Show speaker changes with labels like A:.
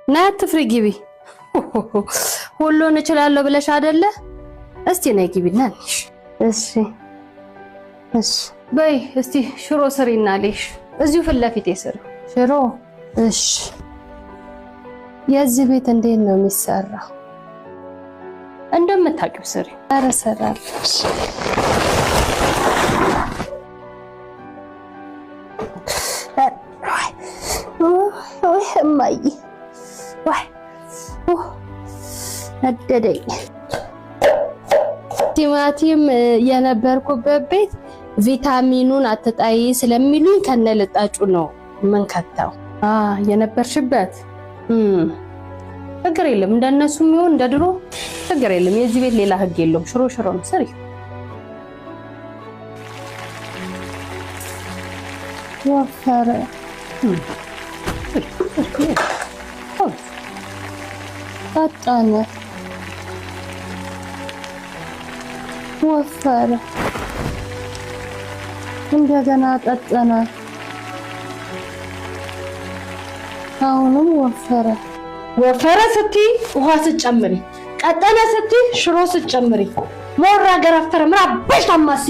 A: ናትፍሪ ግቢ ሁሉን እችላለሁ ብለሽ አይደለ እስቲ ነይ ግቢና ነሽ እሺ በይ እስቲ ሽሮ ስሪና ልሽ እዚሁ ፍለፊት ይስር ሽሮ እሺ የዚህ ቤት እንዴት ነው የሚሰራው እንደምታውቂው ስሪ ኧረ ሰራለሽ ወይ እማዬ ወይ ነደደኝ ቲማቲም የነበርኩበት ቤት ቪታሚኑን አትጣይ ስለሚሉኝ ከነልጣጩ ነው መንከታው የነበርሽበት ችግር የለም እንደነሱም ይሁን እንደድሮ ችግር የለም የዚህ ቤት ሌላ ህግ የለውም ሽሮ ነው ስሪ ወፈረ ታጣነ ወፈረ እንደገና ጠጠነ አሁንም ወፈረ ስቲ ውሃ ስትጨምሪ ቀጠነ ስቲ ሽሮ ስትጨምሪ ሞራ ገራፈረ ምራ በሽታማሲ